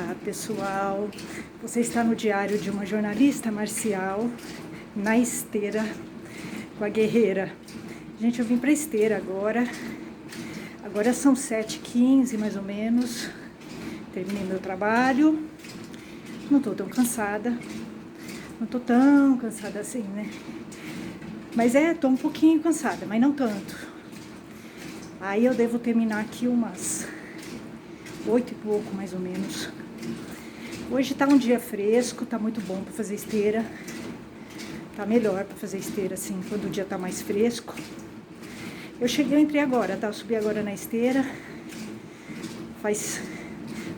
Olá, pessoal. Você está no diário de uma jornalista marcial na esteira com a guerreira. Gente, eu vim pra esteira agora. Agora são 7h15 mais ou menos. Terminei meu trabalho. Não tô tão cansada. Não tô tão cansada assim, né? Mas tô um pouquinho cansada, mas não tanto. Aí eu devo terminar aqui umas 8 e pouco, mais ou menos. Hoje tá um dia fresco, tá muito bom pra fazer esteira. Tá melhor pra fazer esteira, assim, quando o dia tá mais fresco. Eu entrei agora, tá? Eu subi agora na esteira. Vai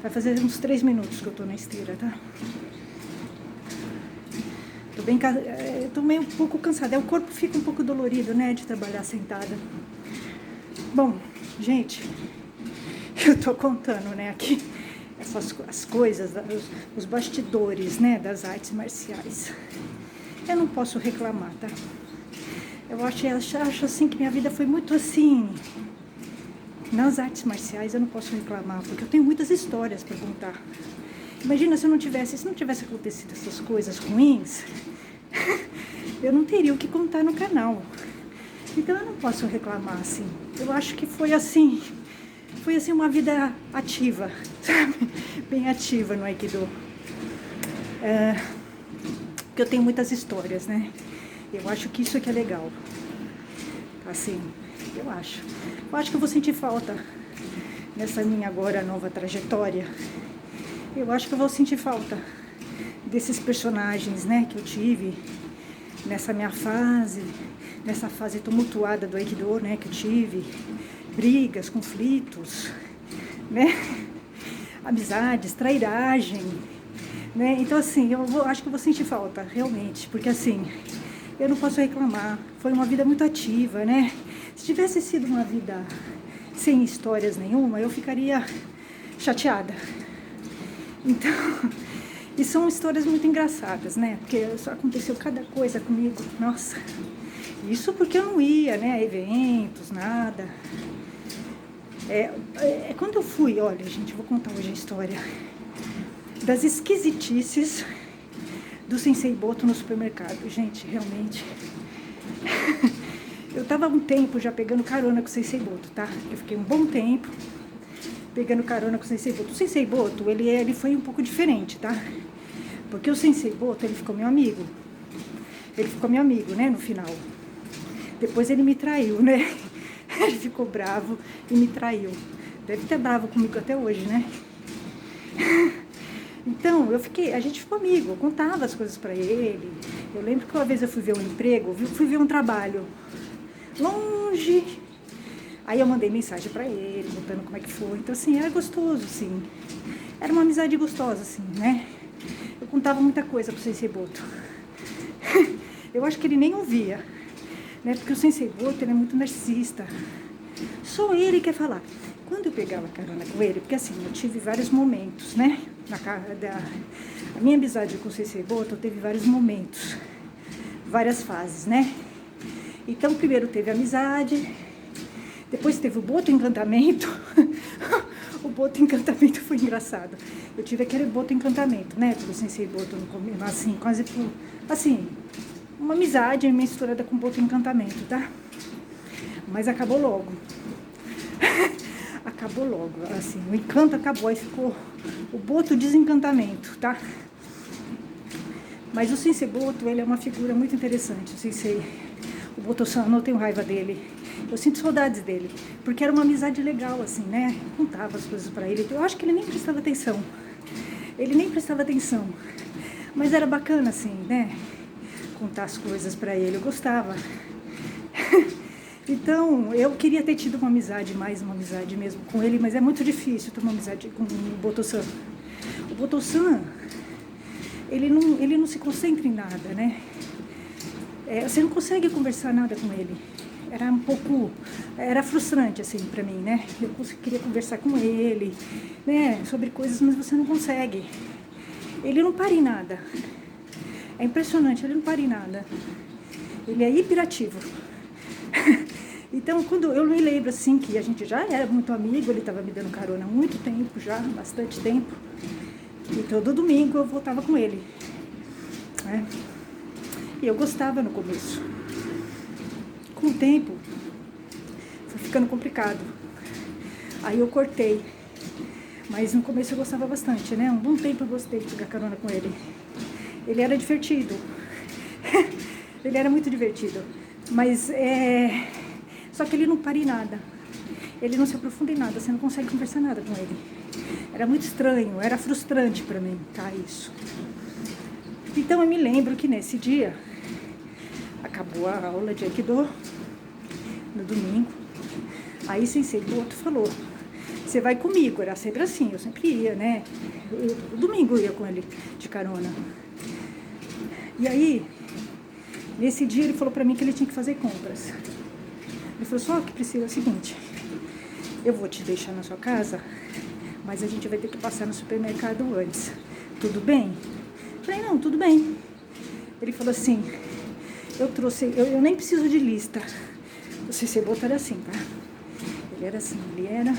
fazer uns 3 minutos que eu tô na esteira, tá? Tô meio um pouco cansada. O corpo fica um pouco dolorido, né, de trabalhar sentada. Bom, gente, eu tô contando, né, aqui as coisas, os bastidores, né, das artes marciais. Eu não posso reclamar, tá? Eu acho assim que minha vida foi muito assim. Nas artes marciais eu não posso reclamar, porque eu tenho muitas histórias para contar. Imagina se não tivesse acontecido essas coisas ruins, eu não teria o que contar no canal. Então eu não posso reclamar, assim. Eu acho que foi assim uma vida ativa, sabe? Bem ativa no Aikido. Porque eu tenho muitas histórias, né? Eu acho que isso aqui é legal. Assim, eu acho. Eu acho que eu vou sentir falta nessa minha agora nova trajetória. Eu acho que eu vou sentir falta desses personagens, né, que eu tive nessa minha fase, nessa fase tumultuada do Aikido, né, que eu tive. Brigas, conflitos, né? Amizades, trairagem, né? Então, assim, acho que eu vou sentir falta, realmente, porque, assim, eu não posso reclamar. Foi uma vida muito ativa, né? Se tivesse sido uma vida sem histórias nenhuma, eu ficaria chateada. Então, e são histórias muito engraçadas, né? Porque só aconteceu cada coisa comigo, nossa. Isso porque eu não ia, né, a eventos, nada. Quando eu fui, olha, gente, eu vou contar hoje a história das esquisitices do Sensei Boto no supermercado. Gente, realmente, eu tava há um tempo já pegando carona com o Sensei Boto, tá? Eu fiquei um bom tempo pegando carona com o Sensei Boto. O Sensei Boto, ele foi um pouco diferente, tá? Porque o Sensei Boto, ele ficou meu amigo. Ele ficou meu amigo, né, no final. Depois ele me traiu, né? Ele ficou bravo e me traiu. Deve estar bravo comigo até hoje, né? Então, a gente ficou amigo, eu contava as coisas pra ele. Eu lembro que uma vez eu fui ver um emprego, fui ver um trabalho longe. Aí eu mandei mensagem pra ele, contando como é que foi. Então, assim, era gostoso, assim. Era uma amizade gostosa, assim, né? Eu contava muita coisa pro Sensei Boto. Eu acho que ele nem ouvia, né? Porque o Sensei Boto, ele é muito narcisista. Só ele quer falar. Quando eu pegava carona com ele, porque assim, eu tive vários momentos, né? A minha amizade com o Sensei Boto teve vários momentos, várias fases, né? Então, primeiro teve a amizade, depois teve o Boto Encantamento. O Boto Encantamento foi engraçado. Eu tive aquele Boto Encantamento, né? Pelo Sensei Boto, assim, quase por... Assim, uma amizade misturada com Boto Encantamento, tá? Mas acabou logo. Acabou logo, assim, o encanto acabou, aí ficou o Boto Desencantamento, tá? Mas o Sensei Boto, ele é uma figura muito interessante, o Boto-san, eu não tenho raiva dele, eu sinto saudades dele, porque era uma amizade legal, assim, né? Contava as coisas pra ele, eu acho que ele nem prestava atenção, mas era bacana, assim, né? Contar as coisas pra ele, eu gostava. Então, eu queria ter tido mais uma amizade mesmo com ele, mas é muito difícil ter uma amizade com o Boto-san. O Boto-san, ele não se concentra em nada, né? Você não consegue conversar nada com ele. Era frustrante, assim, pra mim, né? Eu queria conversar com ele, né, sobre coisas, mas você não consegue. Ele não para em nada. É impressionante, ele não para em nada. Ele é hiperativo. Então, quando eu me lembro, assim, que a gente já era muito amigo, ele estava me dando carona há muito tempo já, bastante tempo. E todo domingo eu voltava com ele, né? E eu gostava no começo. Com o tempo, foi ficando complicado. Aí eu cortei. Mas no começo eu gostava bastante, né? Um bom tempo eu gostei de pegar carona com ele. Ele era divertido. Ele era muito divertido. Mas só que ele não para em nada. Ele não se aprofunda em nada. Você não consegue conversar nada com ele. Era muito estranho, era frustrante pra mim, tá? Isso. Então eu me lembro que nesse dia, acabou a aula de Aikido, no domingo. Aí o Sensei Boto falou, você vai comigo, era sempre assim, eu sempre ia, né? Domingo eu ia com ele de carona. E aí, nesse dia ele falou pra mim que ele tinha que fazer compras. Ele falou, só que Priscila, é o seguinte, eu vou te deixar na sua casa, mas a gente vai ter que passar no supermercado antes. Tudo bem? Eu falei, não, tudo bem. Ele falou assim, eu nem preciso de lista. O Sensei Boto era assim, tá? Ele era assim, ele era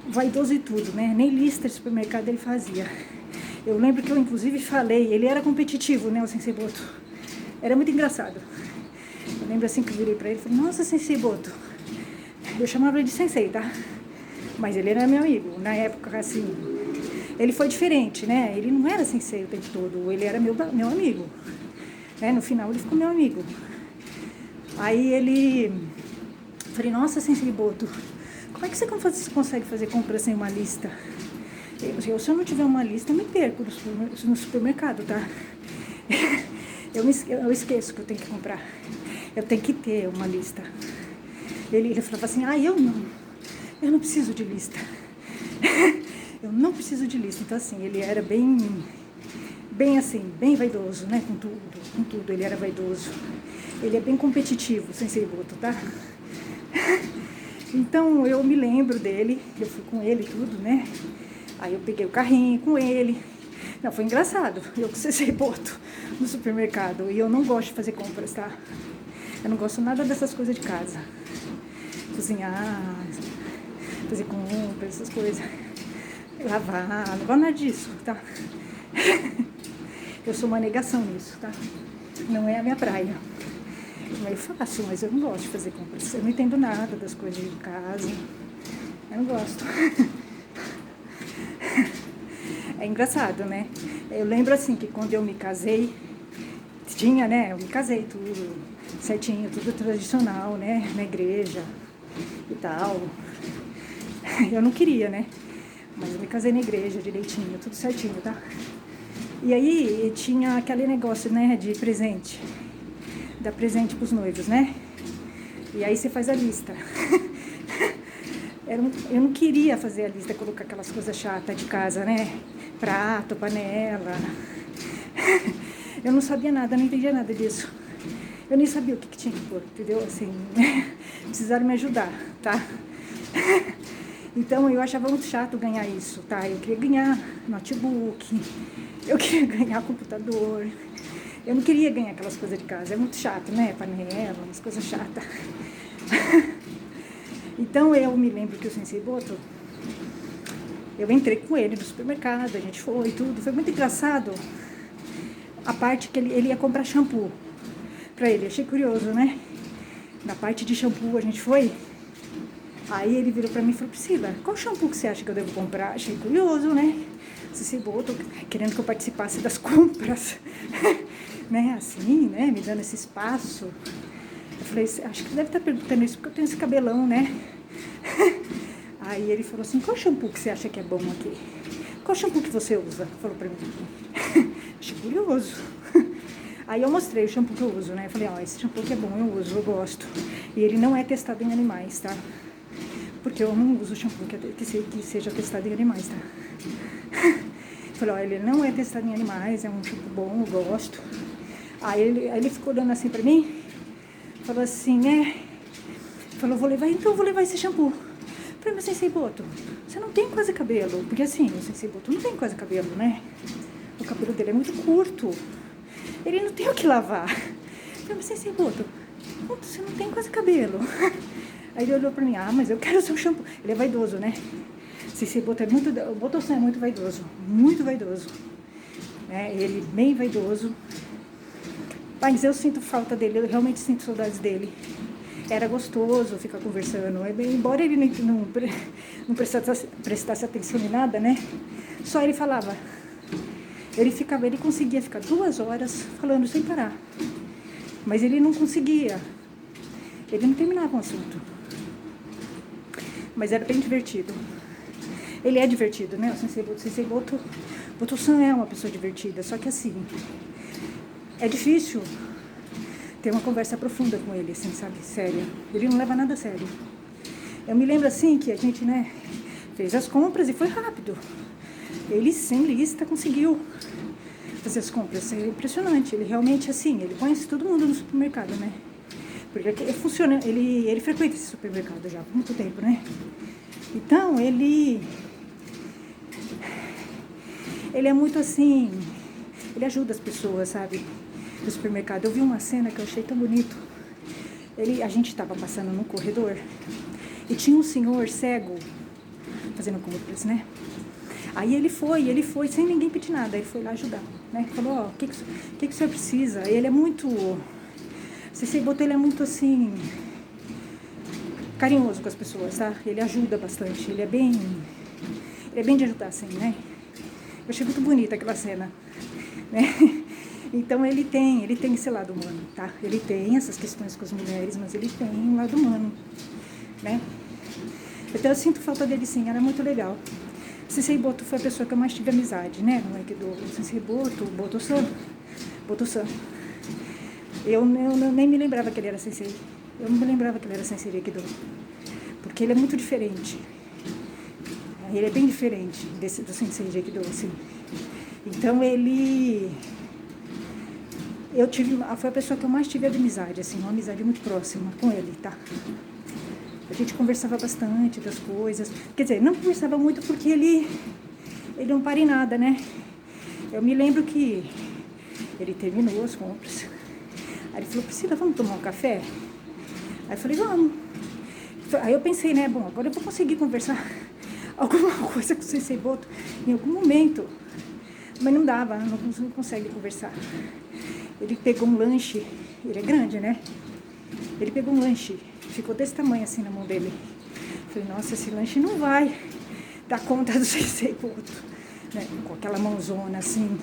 vaidoso e tudo, né? Nem lista de supermercado ele fazia. Eu lembro que eu inclusive falei, ele era competitivo, né, o Sensei Boto. Era muito engraçado. Eu lembro assim que eu virei pra ele e falei, nossa, Sensei Boto. Eu chamava ele de Sensei, tá? Mas ele era meu amigo. Na época, assim, ele foi diferente, né? Ele não era Sensei o tempo todo, ele era meu amigo. No final ele ficou meu amigo. Aí ele... Falei, nossa, Sensei Boto, como é que você consegue fazer compras sem uma lista? Se eu não tiver uma lista, eu me perco no supermercado, tá? Eu esqueço que eu tenho que comprar. Eu tenho que ter uma lista. Ele falava assim, eu não preciso de lista. Eu não preciso de lista. Então, assim, ele era bem assim, bem vaidoso, né? Com tudo, ele era vaidoso. Ele é bem competitivo, Sensei Boto, tá? Então, eu me lembro dele, eu fui com ele tudo, né? Aí eu peguei o carrinho com ele. Não, foi engraçado, eu com o Sensei Boto no supermercado. E eu não gosto de fazer compras, tá? Eu não gosto nada dessas coisas de casa. Cozinhar, fazer compras, essas coisas. Lavar, não gosto nada disso, tá? Eu sou uma negação nisso, tá? Não é a minha praia. Eu faço, mas eu não gosto de fazer compras. Eu não entendo nada das coisas de casa. Eu não gosto. É engraçado, né? Eu lembro assim que quando eu me casei, tinha, né? Eu me casei tudo certinho, tudo tradicional, né? Na igreja e tal. Eu não queria, né? Mas eu me casei na igreja direitinho, tudo certinho, tá? E aí tinha aquele negócio, né? De presente. Dar presente pros noivos, né? E aí você faz a lista. Eu não queria fazer a lista, colocar aquelas coisas chatas de casa, né? Prato, panela. Eu não sabia nada, não entendia nada disso. Eu nem sabia o que tinha que pôr, entendeu? Assim, precisaram me ajudar, tá? Então eu achava muito chato ganhar isso, tá? Eu queria ganhar notebook, eu queria ganhar computador. Eu não queria ganhar aquelas coisas de casa, é muito chato, né? Panela, umas coisas chatas. Então eu me lembro que o Sensei Boto, eu entrei com ele no supermercado, a gente foi tudo, foi muito engraçado. A parte que ele ia comprar shampoo pra ele, achei curioso, né? Na parte de shampoo a gente foi, aí ele virou pra mim e falou, Priscila, qual shampoo que você acha que eu devo comprar? Achei curioso, né? Sensei Boto querendo que eu participasse das compras, né? Assim, né? Me dando esse espaço. Eu falei, acho que deve estar perguntando isso porque eu tenho esse cabelão, né? Aí ele falou assim, qual shampoo que você acha que é bom aqui? Qual shampoo que você usa? Falou pra mim. Achei curioso. Aí eu mostrei o shampoo que eu uso, né? Eu falei, esse shampoo que é bom, eu uso, eu gosto. E ele não é testado em animais, tá? Porque eu não uso shampoo que seja testado em animais, tá? Eu falei, ele não é testado em animais, é um shampoo bom, eu gosto. Aí ele ficou olhando assim pra mim, falou assim, falou, vou levar esse shampoo. Eu falei, mas Sensei Boto, você não tem quase cabelo. Porque assim, o Sensei Boto não tem quase cabelo, né? O cabelo dele é muito curto. Ele não tem o que lavar. Eu falei, mas Sensei Boto, você não tem quase cabelo. Aí ele olhou pra mim, mas eu quero o seu shampoo. Ele é vaidoso, né? Sensei Boto é muito... O Boto-san é muito vaidoso. Muito vaidoso. Né? Ele bem vaidoso. Mas eu sinto falta dele. Eu realmente sinto saudades dele. Era gostoso ficar conversando. Embora ele não prestasse atenção em nada, né? Só ele falava. Ele conseguia ficar 2 horas falando sem parar. Mas ele não conseguia. Ele não terminava o assunto. Mas era bem divertido. Ele é divertido, né? O Sensei Boto-san é uma pessoa divertida. Só que assim, é difícil ter uma conversa profunda com ele, assim, sabe? Séria. Ele não leva nada a sério. Eu me lembro assim que a gente, né, fez as compras e foi rápido. Ele, sem lista, conseguiu fazer as compras. É impressionante. Ele realmente, assim, ele conhece todo mundo no supermercado, né? Porque funciona, ele frequenta esse supermercado já há muito tempo, né? Então, ele é muito assim, ele ajuda as pessoas, sabe? No supermercado. Eu vi uma cena que eu achei tão bonito. A gente estava passando num corredor e tinha um senhor cego fazendo compras, né? Aí ele foi sem ninguém pedir nada. Ele foi lá ajudar, né? Falou, ó, o que o senhor precisa? Ele é muito... Sensei Boto, ele é muito assim... carinhoso com as pessoas, tá? Ele ajuda bastante. Ele é bem de ajudar, assim, né? Eu achei muito bonita aquela cena, né? Então ele tem esse lado humano, tá? Ele tem essas questões com as mulheres, mas ele tem um lado humano, né? Então eu sinto falta dele, sim. Era muito legal. Sensei Boto foi a pessoa que eu mais tive amizade, né? No Aikido. Sensei Boto, Boto-san. Eu nem me lembrava que ele era sensei. Eu não me lembrava que ele era sensei de Aikido. Porque ele é muito diferente. Ele é bem diferente do sensei de Aikido, assim. Então foi a pessoa que eu mais tive amizade, assim, uma amizade muito próxima com ele, tá? A gente conversava bastante das coisas. Quer dizer, não conversava muito porque ele não para em nada, né? Eu me lembro que ele terminou as compras. Aí ele falou, Priscila, vamos tomar um café? Aí eu falei, vamos. Aí eu pensei, né, bom, agora eu vou conseguir conversar alguma coisa com o Sensei Boto em algum momento. Mas não dava, não consegue conversar. Ele pegou um lanche, ele é grande, né? Ele pegou um lanche, ficou desse tamanho assim na mão dele. Falei, nossa, esse lanche não vai dar conta do Sensei Boto, né? Com aquela mãozona assim.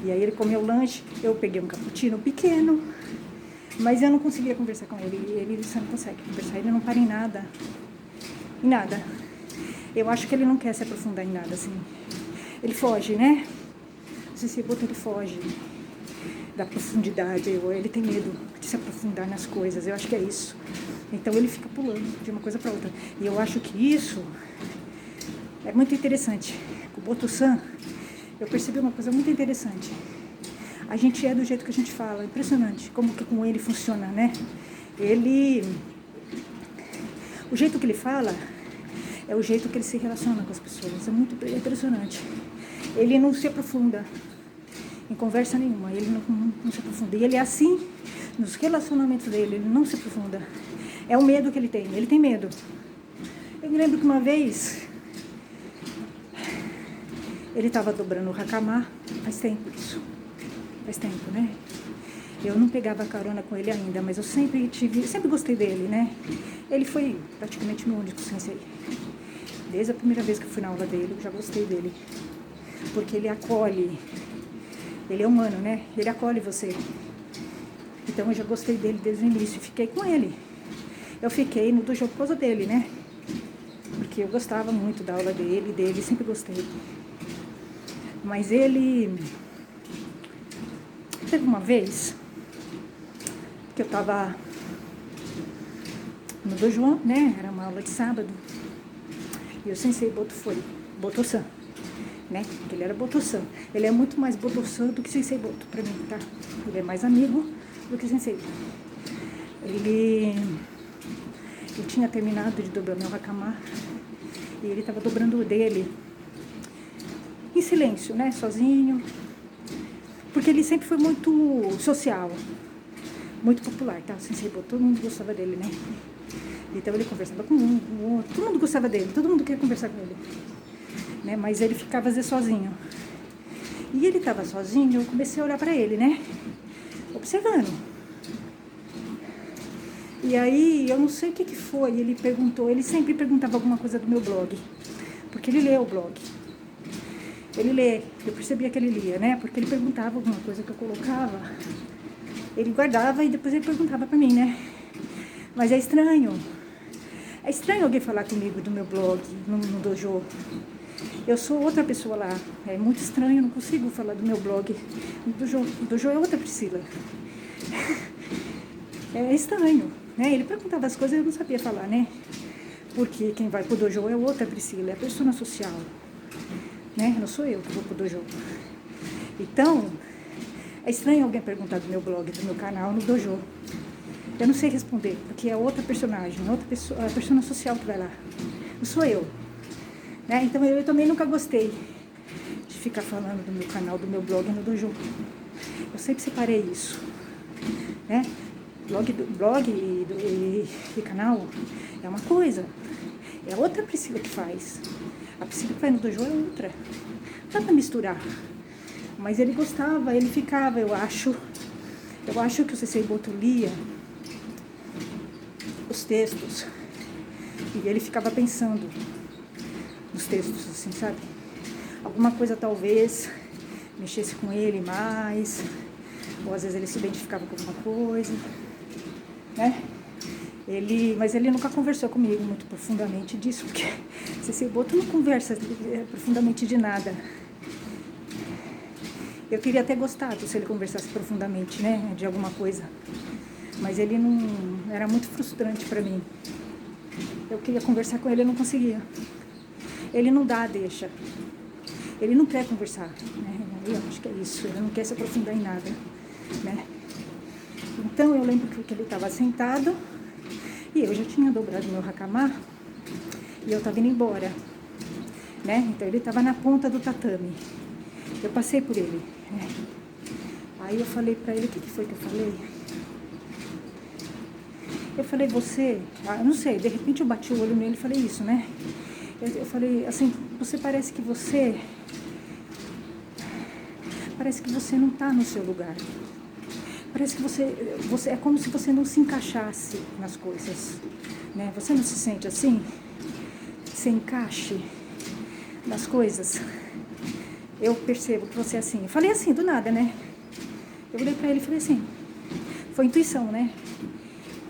E aí ele comeu o lanche, eu peguei um cappuccino pequeno, mas eu não conseguia conversar com ele. Ele só não consegue conversar, ele não para em nada. Em nada. Eu acho que ele não quer se aprofundar em nada, assim. Ele foge, né? O Sensei Boto, ele foge da profundidade, ele tem medo de se aprofundar nas coisas, eu acho que é isso. Então ele fica pulando de uma coisa para outra. E eu acho que isso é muito interessante. O Boto-san, eu percebi uma coisa muito interessante. A gente é do jeito que a gente fala, impressionante como que com ele funciona, né? O jeito que ele fala é o jeito que ele se relaciona com as pessoas, é muito impressionante. Ele não se aprofunda em conversa nenhuma, ele não se aprofunda. E ele é assim nos relacionamentos dele, ele não se aprofunda. É o medo que ele tem medo. Eu me lembro que uma vez ele estava dobrando o Hakama, faz tempo isso, faz tempo, né? Eu não pegava carona com ele ainda, mas eu sempre gostei dele, né? Ele foi praticamente meu único sensei. Desde a primeira vez que eu fui na aula dele, eu já gostei dele. Porque ele acolhe, ele é humano, né? Ele acolhe você. Então eu já gostei dele desde o início e fiquei com ele. Eu fiquei no dojo por causa dele, né? Porque eu gostava muito da aula dele, sempre gostei. Mas ele... Teve uma vez que eu tava no dojo, né? Era uma aula de sábado. E o Sensei Boto foi, Boto-san, né? Ele era Boto-san. Ele é muito mais Boto-san do que Sensei Boto pra mim, tá? Ele é mais amigo do que Sensei. Eu tinha terminado de dobrar meu Hakama e ele tava dobrando o dele em silêncio, né? Sozinho. Porque ele sempre foi muito social, muito popular, tá? O Sensei Boto, todo mundo gostava dele, né? Então ele conversava com um, com o outro, todo mundo gostava dele, todo mundo queria conversar com ele, né? Mas ele ficava às vezes sozinho. E ele estava sozinho, eu comecei a olhar para ele, né? Observando. E aí, eu não sei o que foi, ele perguntou, ele sempre perguntava alguma coisa do meu blog, porque ele lê o blog. Ele lê, eu percebia que ele lia, né? Porque ele perguntava alguma coisa que eu colocava, ele guardava e depois ele perguntava pra mim, né? Mas é estranho alguém falar comigo do meu blog, no dojo. Eu sou outra pessoa lá, é muito estranho, eu não consigo falar do meu blog. O dojo é outra Priscila. É estranho, né? Ele perguntava as coisas e eu não sabia falar, né? Porque quem vai pro dojo é outra Priscila, é a persona social, né? Não sou eu que vou pro dojo. Então, é estranho alguém perguntar do meu blog, do meu canal no dojo. Eu não sei responder, porque é outra personagem, outra pessoa, a persona social que vai lá. Não sou eu, né? Então eu também nunca gostei de ficar falando do meu canal, do meu blog no dojo. Eu sempre separei isso, né? Blog e canal é uma coisa, é outra Priscila que faz. A Priscila que vai no dojo é outra. Não dá pra misturar. Mas ele gostava, ele ficava, eu acho que o Sensei Boto lia os textos e ele ficava pensando nos textos, assim, sabe? Alguma coisa talvez mexesse com ele mais, ou às vezes ele se identificava com alguma coisa, né? Mas ele nunca conversou comigo muito profundamente disso, porque Sensei Boto não conversa profundamente de nada. Eu queria ter gostado se ele conversasse profundamente, né, de alguma coisa. Mas ele não... Era muito frustrante para mim. Eu queria conversar com ele, eu não conseguia. Ele não dá, deixa. Ele não quer conversar, né? Eu acho que é isso. Ele não quer se aprofundar em nada, né? Então, eu lembro que ele estava sentado e eu já tinha dobrado meu hakama e eu estava indo embora, né? Então, ele estava na ponta do tatame. Eu passei por ele, né? Aí eu falei pra ele, o que foi que eu falei? Eu falei, você... não sei, de repente eu bati o olho nele e falei isso, né? Eu falei, assim, você parece que você... Parece que você não tá no seu lugar. Parece que você... É como se você não se encaixasse nas coisas, né? Você não se sente assim? Sem encaixe nas coisas? Eu percebo que você é assim. Eu falei assim, do nada, né? Eu olhei pra ele e falei assim, foi intuição, né?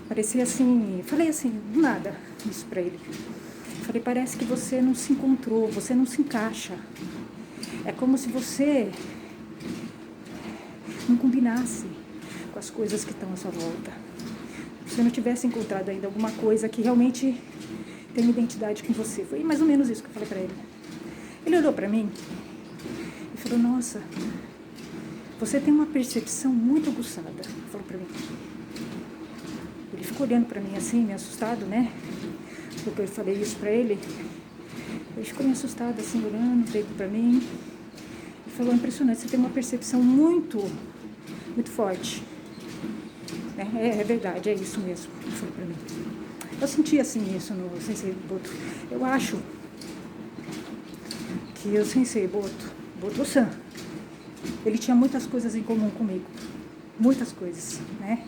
Parecia assim, falei assim, do nada, isso pra ele. Falei, parece que você não se encontrou, você não se encaixa. É como se você não combinasse com as coisas que estão à sua volta. Se você não tivesse encontrado ainda alguma coisa que realmente tem identidade com você. Foi mais ou menos isso que eu falei pra ele. Ele olhou pra mim e falou, nossa, você tem uma percepção muito aguçada, falou pra mim. Ele ficou olhando pra mim assim, meio assustado, né? Porque eu falei isso pra ele. Ele ficou meio assustado, assim, olhando pra mim. E falou, impressionante, você tem uma percepção muito forte. É verdade, é isso mesmo, ele falou pra mim. Eu senti, assim, isso no Sensei Boto. Eu acho que o Sensei Boto-san, ele tinha muitas coisas em comum comigo. Muitas coisas, né?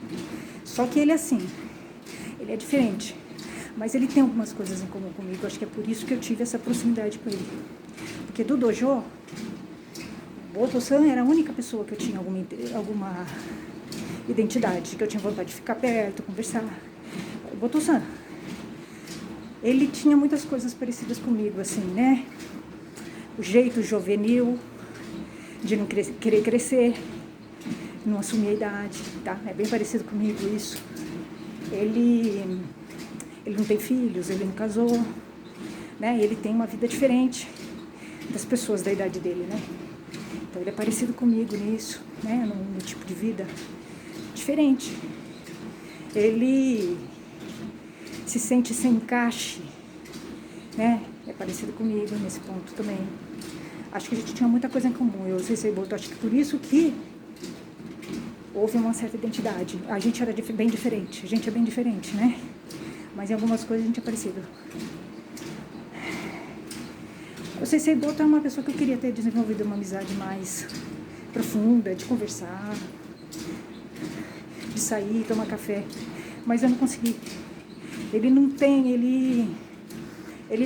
Só que ele é assim, ele é diferente. Mas ele tem algumas coisas em comum comigo. Acho que é por isso que eu tive essa proximidade com ele. Porque do dojo, o Boto-san era a única pessoa que eu tinha alguma identidade, que eu tinha vontade de ficar perto, conversar. O Boto-san, ele tinha muitas coisas parecidas comigo, assim, né? O jeito juvenil de não querer crescer, não assumir a idade, tá? É bem parecido comigo isso. Ele não tem filhos, ele não casou, né? Ele tem uma vida diferente das pessoas da idade dele, né? Então ele é parecido comigo nisso, né? No tipo de vida diferente. Ele se sente sem encaixe, né? É parecido comigo nesse ponto também. Acho que a gente tinha muita coisa em comum. Eu sei se botou, acho que por isso que houve uma certa identidade. A gente era bem diferente. A gente é bem diferente, né? Mas em algumas coisas a gente é parecido. O Sensei Boto é uma pessoa que eu queria ter desenvolvido uma amizade mais profunda, de conversar, de sair, tomar café. Mas eu não consegui. Ele não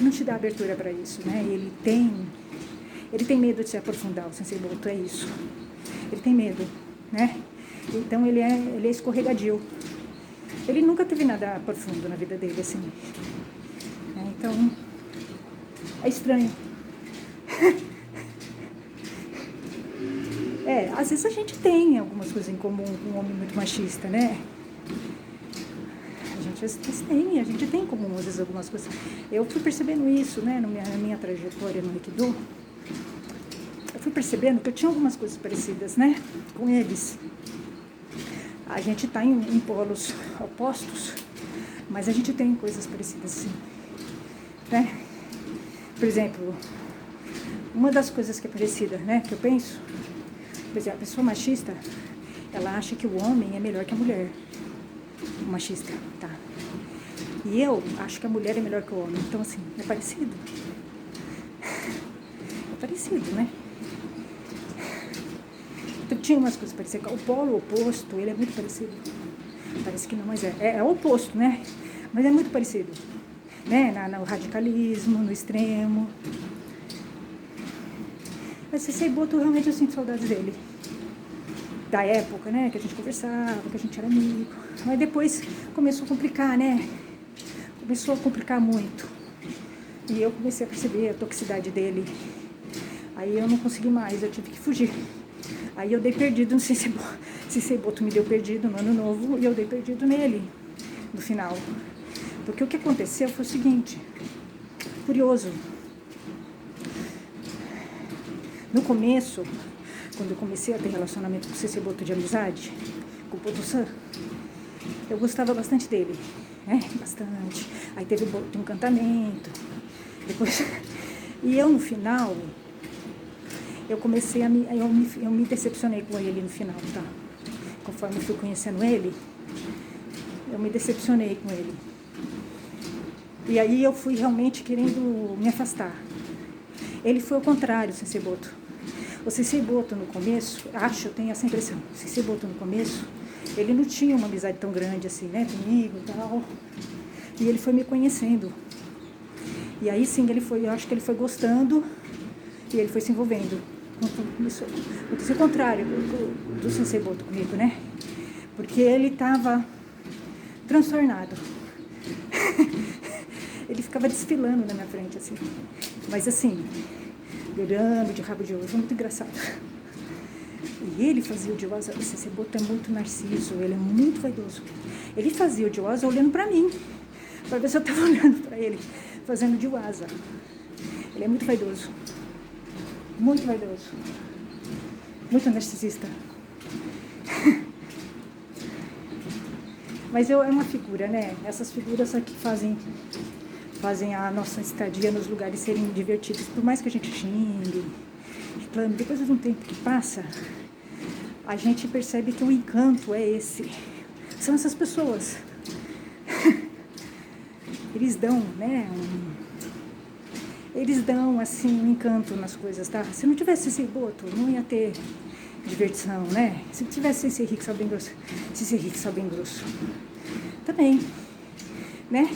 te dá abertura para isso, né? Ele tem medo de se aprofundar, o Sensei Boto, é isso. Ele tem medo, né? Então ele é escorregadio. Ele nunca teve nada profundo na vida dele, assim. Então, é estranho. Às vezes a gente tem algumas coisas em comum com um homem muito machista, né? A gente tem em comum, às vezes, algumas coisas. Eu fui percebendo isso, né, na minha trajetória no Aikido. Eu fui percebendo que eu tinha algumas coisas parecidas, né, com eles. A gente está em polos opostos, mas a gente tem coisas parecidas, sim. Né? Por exemplo, uma das coisas que é parecida, né, que eu penso, por exemplo, a pessoa machista, ela acha que o homem é melhor que a mulher. O machista, tá. E eu acho que a mulher é melhor que o homem. Então, assim, é parecido. É parecido, né? Então, tinha umas coisas parecidas. O polo oposto, ele é muito parecido. Parece que não, mas é oposto, né? Mas é muito parecido. Né? No radicalismo, no extremo. Mas Sensei Boto, realmente eu sinto saudades dele. Da época, né? Que a gente conversava, que a gente era amigo. Mas depois começou a complicar, né? Começou a complicar muito. E eu comecei a perceber a toxicidade dele. Aí eu não consegui mais, eu tive que fugir. Aí eu dei perdido no Sensei Boto. Sensei Boto me deu perdido no ano novo e eu dei perdido nele, no final. Porque o que aconteceu foi o seguinte, curioso. No começo, quando eu comecei a ter relacionamento com o Sensei Boto de amizade, com o Boto-san, eu gostava bastante dele, né? Bastante. Aí teve o Boto encantamento. Depois... E eu, no final, eu comecei a eu me decepcionei com ele no final, tá? Conforme eu fui conhecendo ele, eu me decepcionei com ele. E aí eu fui realmente querendo me afastar. Ele foi o contrário, o Sensei Boto. O Sensei Boto no começo, eu tenho essa impressão, o Sensei Boto no começo, ele não tinha uma amizade tão grande assim, né, comigo e tal. E ele foi me conhecendo. E aí sim, eu acho que ele foi gostando e ele foi se envolvendo. Aconteceu o contrário do Sensei Boto comigo, né? Porque ele estava transtornado. Ele ficava desfilando na minha frente, assim. Mas assim, olhando de rabo de olho, foi muito engraçado. E ele fazia o Jiwaza, o Sensei Boto é muito narciso, ele é muito vaidoso. Ele fazia o Jiwaza olhando pra mim, pra ver se eu tava olhando pra ele, fazendo Jiwaza. Ele é muito vaidoso. Muito vaidoso. Muito narcisista. Mas é uma figura, né? Essas figuras aqui fazem a nossa estadia nos lugares serem divertidos. Por mais que a gente xingue, reclame, depois de um tempo que passa, a gente percebe que o encanto é esse. São essas pessoas. Eles dão, né? Eles dão, assim, um encanto nas coisas, tá? Se não tivesse esse Boto, não ia ter diversão, né? Se tivesse esse Rick bem grosso, bem grosso, também, né?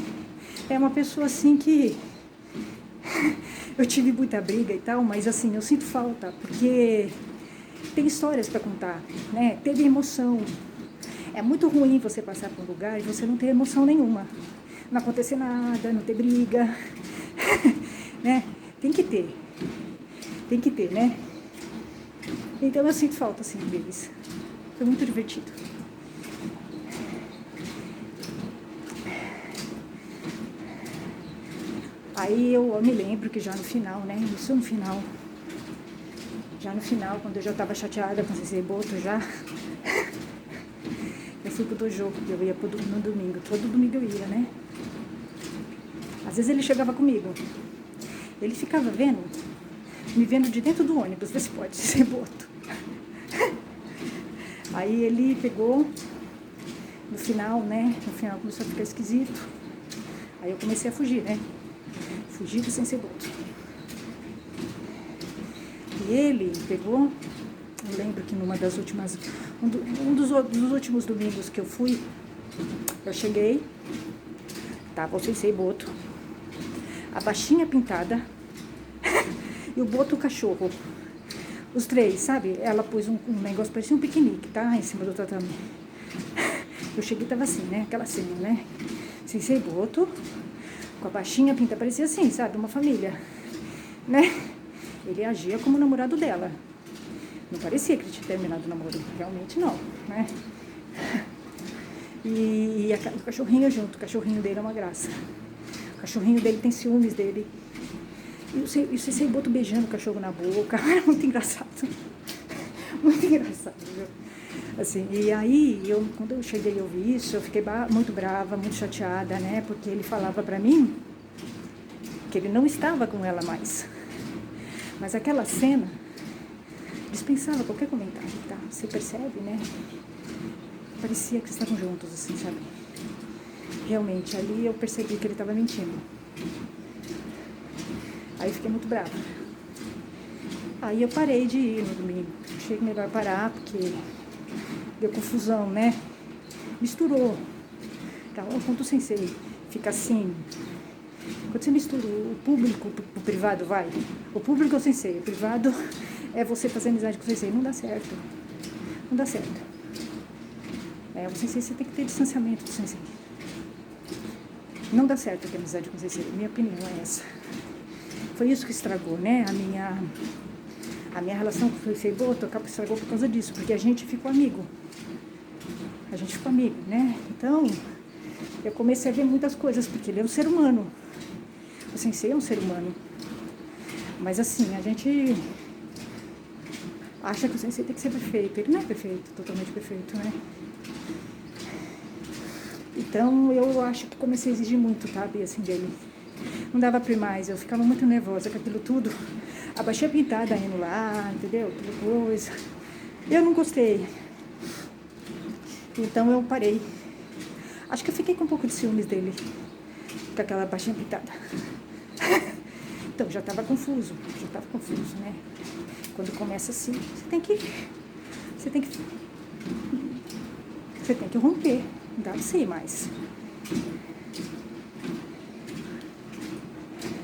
É uma pessoa, assim, que eu tive muita briga e tal, mas, assim, eu sinto falta, porque tem histórias para contar, né? Teve emoção. É muito ruim você passar por um lugar e você não ter emoção nenhuma. Não acontecer nada, não ter briga, né? Tem que ter, né? Então eu sinto falta, assim, deles. Foi muito divertido. Aí eu me lembro que já no final, né? Isso no final. Já no final, quando eu já estava chateada com o Sensei Boto, já... eu fui pro dojo, eu ia no domingo. Todo domingo eu ia, né? Às vezes ele chegava comigo. Ele ficava me vendo de dentro do ônibus, vê se pode, Sensei Boto. Aí ele pegou, no final, né? No final começou a ficar esquisito. Aí eu comecei a fugir, né? Fugir do Sensei Boto. E ele pegou, eu lembro que numa das últimas, dos últimos domingos que eu fui, eu cheguei, tava o Sensei Boto, a baixinha pintada e o Boto o cachorro. Os três, sabe? Ela pôs um negócio, parecia um piquenique, tá? Em cima do tatame. Eu cheguei e tava assim, né? Aquela cena, né? Sensei Boto, com a baixinha pintada, parecia assim, sabe? Uma família, né? Ele agia como namorado dela. Não parecia que ele tinha terminado o namoro. Realmente não, né? E o cachorrinho junto. O cachorrinho dele é uma graça. O cachorrinho dele tem ciúmes dele. E o Sensei Boto beijando o cachorro na boca. Era muito engraçado. Muito engraçado, viu? Assim, e aí, quando eu cheguei a ouvir isso, eu fiquei muito brava, muito chateada, né? Porque ele falava pra mim que ele não estava com ela mais. Mas aquela cena dispensava qualquer comentário, tá? Você percebe, né? Parecia que estavam juntos, assim, sabe? Realmente, ali eu percebi que ele estava mentindo. Aí eu fiquei muito brava. Aí eu parei de ir no domingo. Achei melhor parar, porque deu confusão, né? Misturou. Então, quando o sensei fica assim, quando você mistura o público o privado, vai. O público é o sensei, o privado é você fazer amizade com o sensei. Não dá certo. Não dá certo. O sensei, você tem que ter distanciamento do sensei. Não dá certo ter amizade com o sensei. Minha opinião é essa. Foi isso que estragou, né? A minha relação com o Sensei Boto estragou por causa disso, porque a gente ficou amigo. A gente ficou amigo, né? Então, eu comecei a ver muitas coisas, porque ele é um ser humano. O Sensei é um ser humano. Mas assim, a gente acha que o Sensei tem que ser perfeito. Ele não é perfeito, totalmente perfeito, né? Então, eu acho que comecei a exigir muito, sabe, assim, dele. Não dava pra ir mais, eu ficava muito nervosa com aquilo tudo. Abaixei a pintada indo lá, entendeu? Aquela coisa. Eu não gostei. Então eu parei. Acho que eu fiquei com um pouco de ciúmes dele, com aquela baixinha pintada. Então já estava confuso, né? Quando começa assim, você tem que romper. Não dá pra ser mais.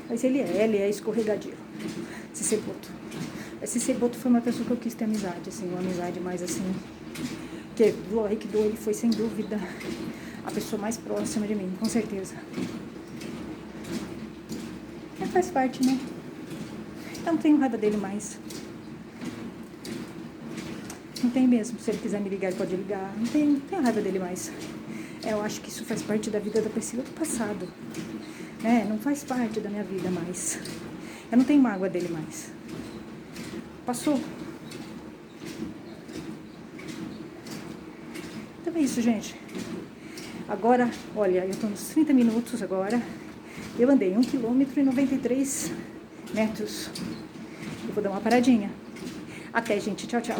Mas ele é escorregadio. Sensei Boto. Sensei Boto foi uma pessoa que eu quis ter amizade, assim, uma amizade mais assim. Porque do Aikido ele foi, sem dúvida, a pessoa mais próxima de mim, com certeza. Mas faz parte, né? Eu não tenho raiva dele mais. Não tem mesmo. Se ele quiser me ligar, ele pode ligar. Não tenho raiva dele mais. Eu acho que isso faz parte da vida da Priscila do passado. Não faz parte da minha vida mais. Eu não tenho mágoa dele mais. Passou. Então é isso, gente. Agora, olha, eu tô nos 30 minutos agora. Eu andei 1 km e 93 metros. Eu vou dar uma paradinha. Até, gente. Tchau, tchau.